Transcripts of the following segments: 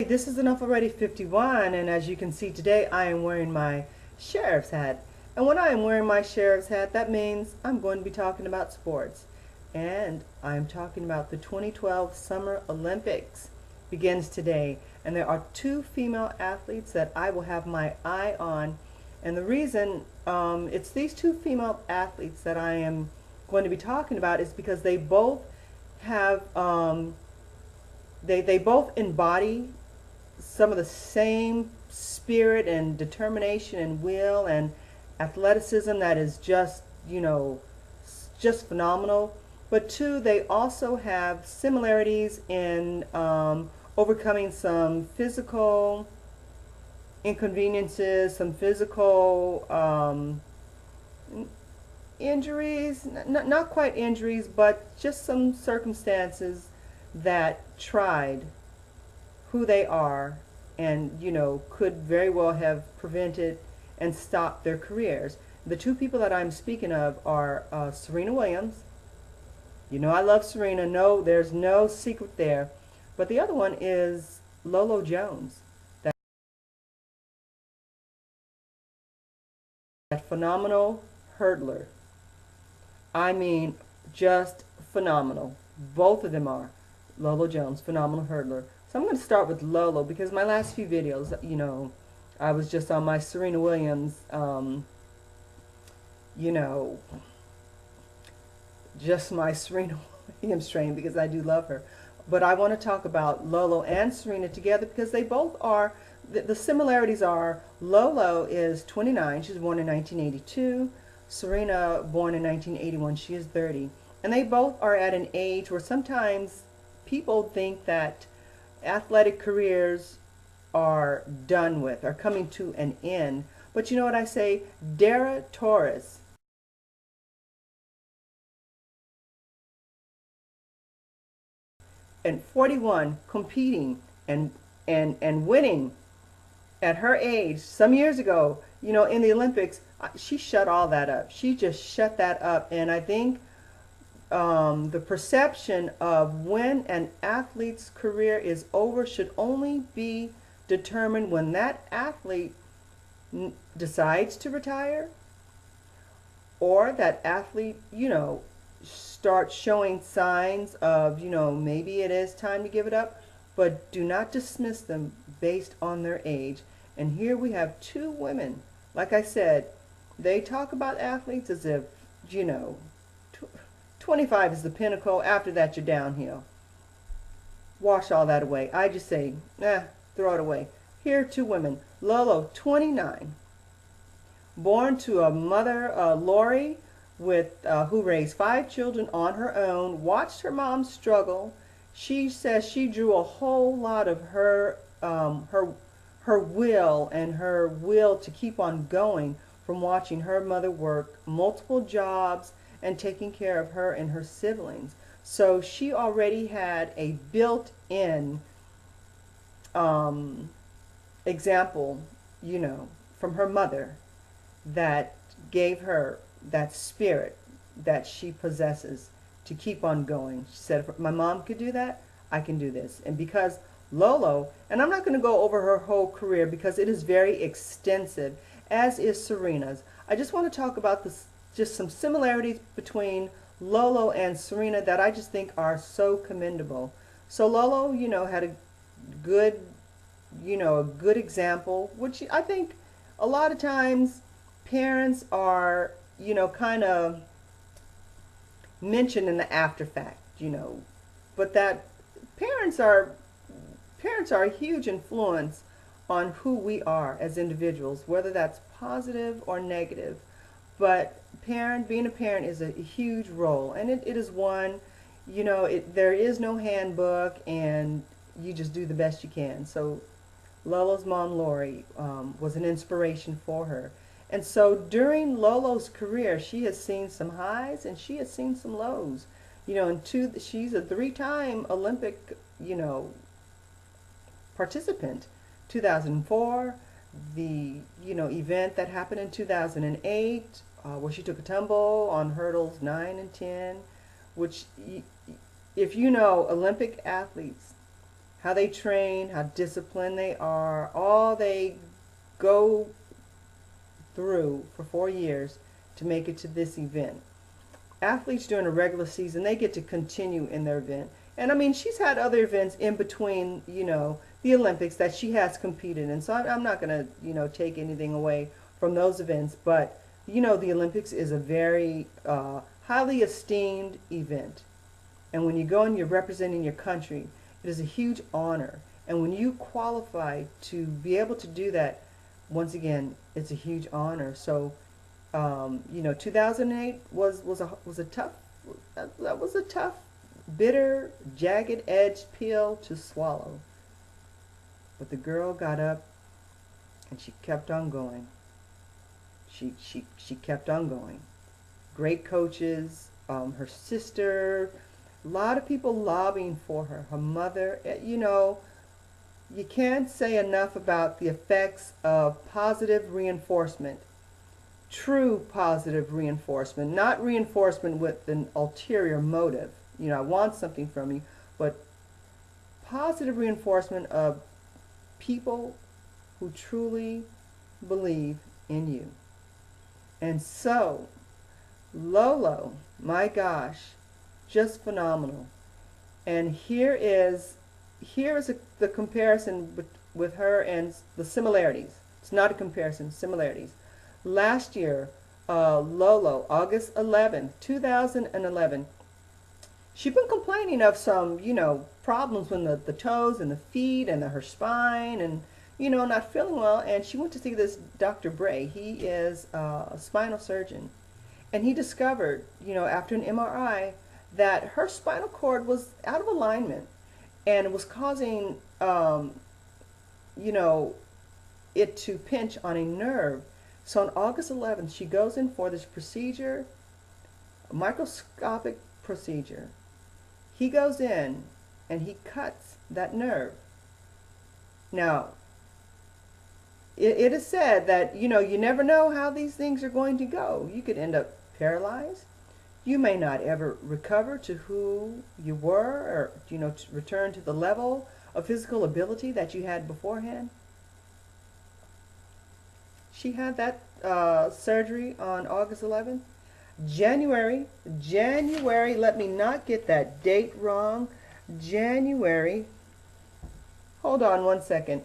This is Enough Already 51, and as you can see today, I am wearing my sheriff's hat. And when I am wearing my sheriff's hat, that means I'm going to be talking about sports. And I'm talking about the 2012 Summer Olympics begins today. And there are two female athletes that I will have my eye on. And the reason it's these two female athletes that I am going to be talking about is because they both have they both embody some of the same spirit and determination and will and athleticism that is just, just phenomenal. But two, they also have similarities in overcoming some physical inconveniences, some physical injuries, not quite injuries, but just some circumstances that tried who they are and, could very well have prevented and stopped their careers. The two people that I'm speaking of are Serena Williams. I love Serena. No, there's no secret there. But the other one is LOLO Jones, that phenomenal hurdler. I mean, just phenomenal. Both of them are. LOLO Jones, phenomenal hurdler. So I'm going to start with Lolo because my last few videos, I was just on my Serena Williams, just my Serena Williams train because I do love her. But I want to talk about Lolo and Serena together because they both are, the similarities are Lolo is 29, she was born in 1982. Serena, born in 1981, she is 30. And they both are at an age where sometimes people think that athletic careers are done with, are coming to an end. But you know what I say? Dara Torres, and 41, competing and winning at her age some years ago, in the Olympics, she shut all that up. She just shut that up. And I think the perception of when an athlete's career is over should only be determined when that athlete decides to retire, or that athlete, starts showing signs of, maybe it is time to give it up. But do not dismiss them based on their age. And here we have two women. Like I said, they talk about athletes as if, 25 is the pinnacle. After that, you're downhill. Wash all that away. I just say, throw it away. Here are two women. Lolo, 29, born to a mother, Lori, who raised 5 children on her own, watched her mom struggle. She says she drew a whole lot of her will and her will to keep on going from watching her mother work multiple jobs and taking care of her and her siblings. So she already had a built-in example, from her mother that gave her that spirit that she possesses to keep on going. She said, if my mom could do that, I can do this. And because Lolo, and I'm not going to go over her whole career because it is very extensive, as is Serena's. I just want to talk about just some similarities between Lolo and Serena that I just think are so commendable. So Lolo, had a good, a good example, which I think a lot of times parents are, kind of mentioned in the after fact, but that parents are a huge influence on who we are as individuals, whether that's positive or negative. But being a parent is a huge role, and it is one, there is no handbook, and you just do the best you can. So Lolo's mom, Lori, was an inspiration for her. And so during Lolo's career, she has seen some highs and she has seen some lows. She's a 3-time Olympic, participant. 2004, the, event that happened in 2008, where she took a tumble on hurdles 9 and 10, which, if you know Olympic athletes, how they train, how disciplined they are, all they go through for 4 years to make it to this event. Athletes during a regular season, they get to continue in their event. And I mean, she's had other events in between, the Olympics that she has competed in. So I'm not going to, take anything away from those events. But, the Olympics is a very highly esteemed event. And when you go and you're representing your country, it is a huge honor. And when you qualify to be able to do that, once again, it's a huge honor. So, 2008 was a tough, bitter, jagged edged pill to swallow. But the girl got up and she kept on going. She kept on going. Great coaches, her sister, a lot of people lobbying for her. Her mother, you can't say enough about the effects of positive reinforcement. True positive reinforcement, not reinforcement with an ulterior motive. I want something from you, but positive reinforcement of people who truly believe in you. And so, Lolo, my gosh, just phenomenal. And here is the comparison with her and the similarities. It's not a comparison, similarities. Last year, Lolo, August 11th, 2011, she'd been complaining of some, problems with the toes and the feet and her spine and, not feeling well. And she went to see this Dr. Bray. He is a spinal surgeon. And he discovered, after an MRI, that her spinal cord was out of alignment and it was causing, it to pinch on a nerve. So on August 11th, she goes in for this procedure, a microscopic procedure. He goes in and he cuts that nerve. Now, it is said that, you never know how these things are going to go. You could end up paralyzed. You may not ever recover to who you were or, to return to the level of physical ability that you had beforehand. She had that surgery on August 11th. January, let me not get that date wrong. January, hold on one second.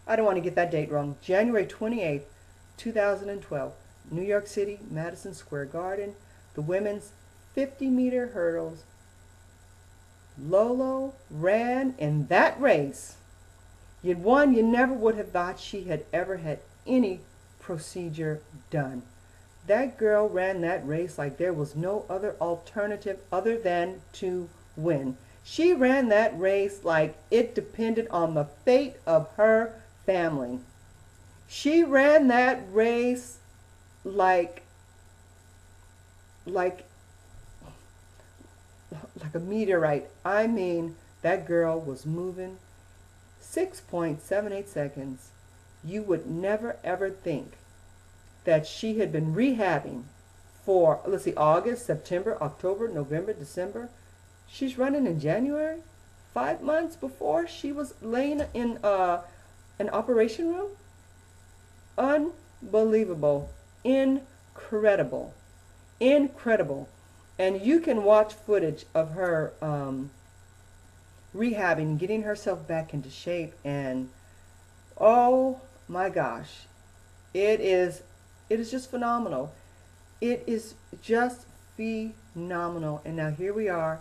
I don't want to get that date wrong. January 28th, 2012, New York City, Madison Square Garden, the women's 50-meter hurdles. Lolo ran in that race. You never would have thought she had ever had any procedure done. That girl ran that race like there was no other alternative other than to win. She ran that race like it depended on the fate of her family. She ran that race like a meteorite. I mean, that girl was moving 6.78 seconds. You would never ever think that she had been rehabbing for, let's see, August, September, October, November, December. She's running in January, 5 months before she was laying in an operation room. Unbelievable. Incredible. And you can watch footage of her rehabbing, getting herself back into shape, and oh my gosh, it is just phenomenal. It is just phenomenal. And now here we are,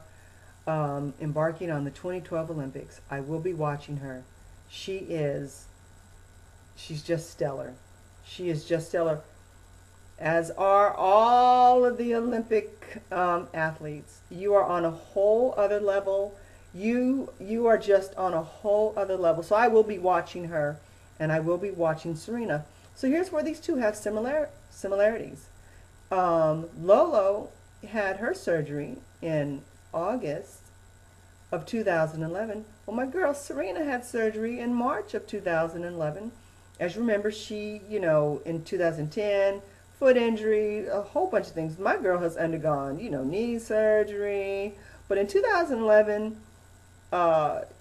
embarking on the 2012 Olympics. I will be watching her. She's just stellar. She is just stellar, as are all of the Olympic athletes. You are on a whole other level. You are just on a whole other level. So I will be watching her, and I will be watching Serena. So here's where these two have similarities. Lolo had her surgery in August of 2011. Well, my girl Serena had surgery in March of 2011. As you remember, she, in 2010, foot injury, a whole bunch of things. My girl has undergone, knee surgery. But in 2011,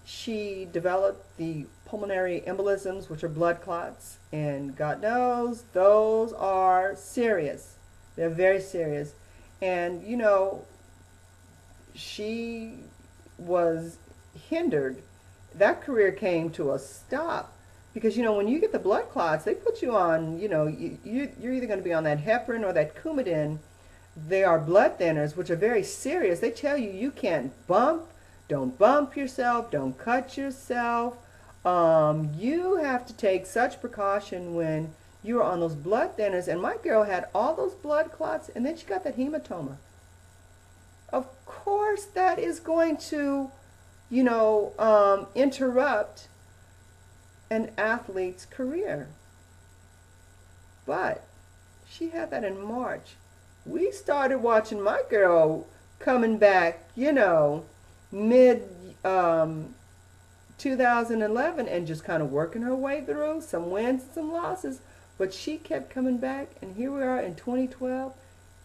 She developed the pulmonary embolisms, which are blood clots, and God knows those are serious. They're very serious. And, you know, she was hindered. That career came to a stop because, you know, when you get the blood clots, they put you on, you know, you're either going to be on that heparin or that Coumadin. They are blood thinners, which are very serious. They tell you you can't don't bump yourself, don't cut yourself. You have to take such precaution when you're on those blood thinners. And my girl had all those blood clots, and then she got that hematoma. Of course, that is going to, you know, interrupt an athlete's career. But she had that in March. We started watching my girl coming back, you know, mid 2011 and just kind of working her way through some wins and some losses. But she kept coming back, and here we are in 2012.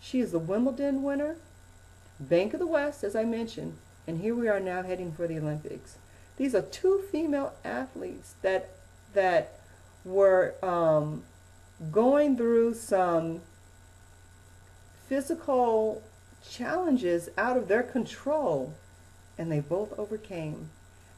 She is the Wimbledon winner, Bank of the West, as I mentioned, and here we are now heading for the Olympics. These are two female athletes that were going through some physical challenges out of their control, and they both overcame,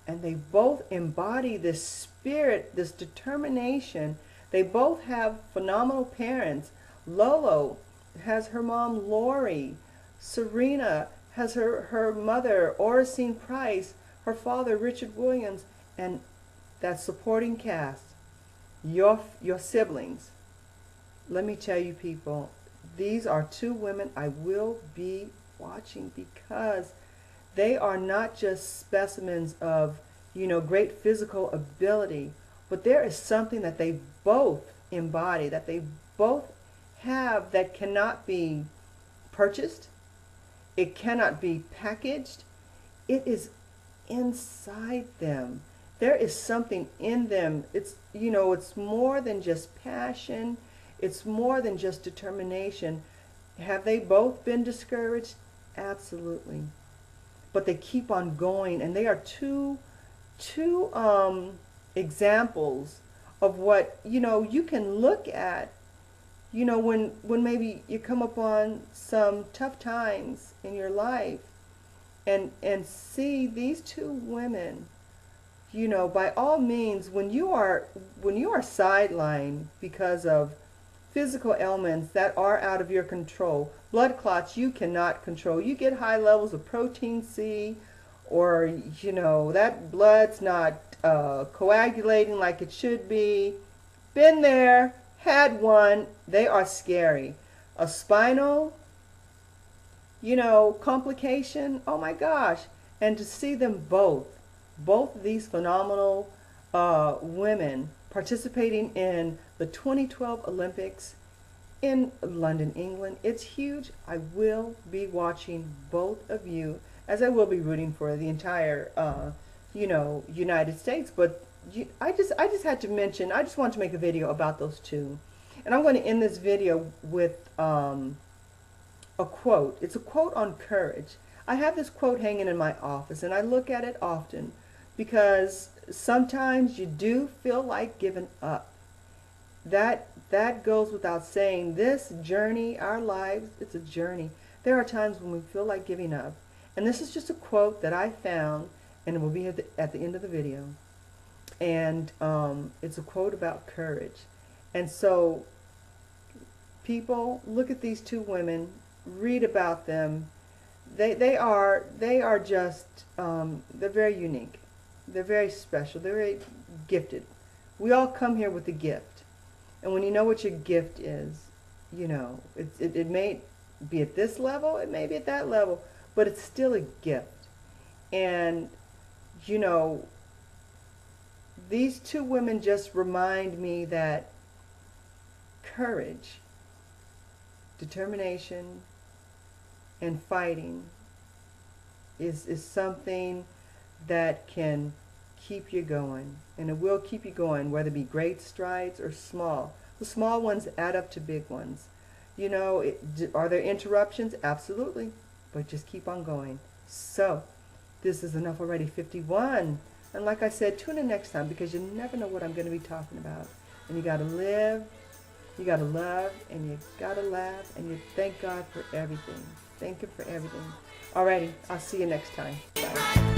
and they both embody this spirit, this determination. They both have phenomenal parents. Lolo has her mom Lori. Serena has her mother Oracene Price, her father Richard Williams, and that supporting cast, your siblings. Let me tell you, people, these are two women I will be watching because they are not just specimens of, you know, great physical ability, but there is something that they both embody, that they both have that cannot be purchased. It cannot be packaged. It is inside them. There is something in them. It's, you know, it's more than just passion. It's more than just determination. Have they both been discouraged? Absolutely. But they keep on going, and they are two examples of what, you know, you can look at, you know, when maybe you come upon some tough times in your life and see these two women, you know, by all means, when you are sidelined because of physical ailments that are out of your control, blood clots you cannot control. You get high levels of protein C, or, you know, that blood's not coagulating like it should be. Been there, had one. They are scary. A spinal, you know, complication, oh my gosh. And to see them both of these phenomenal women participating in the 2012 Olympics in London, England. It's huge. I will be watching both of you, as I will be rooting for the entire, you know, United States. But I just had to mention, I just wanted to make a video about those two. And I'm going to end this video with a quote. It's a quote on courage. I have this quote hanging in my office, and I look at it often because sometimes you do feel like giving up. That goes without saying. This journey, our lives, it's a journey. There are times when we feel like giving up. And this is just a quote that I found, and it will be at the end of the video. And it's a quote about courage. And so, people, look at these two women, read about them. They are just, they're very unique. They're very special. They're very gifted. We all come here with a gift. And when you know what your gift is, you know, it may be at this level, it may be at that level, but it's still a gift. And, you know, these two women just remind me that courage, determination, and fighting is something that can keep you going, and it will keep you going, whether it be great strides or small. The small ones add up to big ones. You know, are there interruptions? Absolutely, but just keep on going. So, This is enough already, 51. And like I said, tune in next time because you never know what I'm going to be talking about. And you got to live, you got to love, and you got to laugh, and you thank God for everything. Thank Him for everything. Alrighty, I'll see you next time. Bye.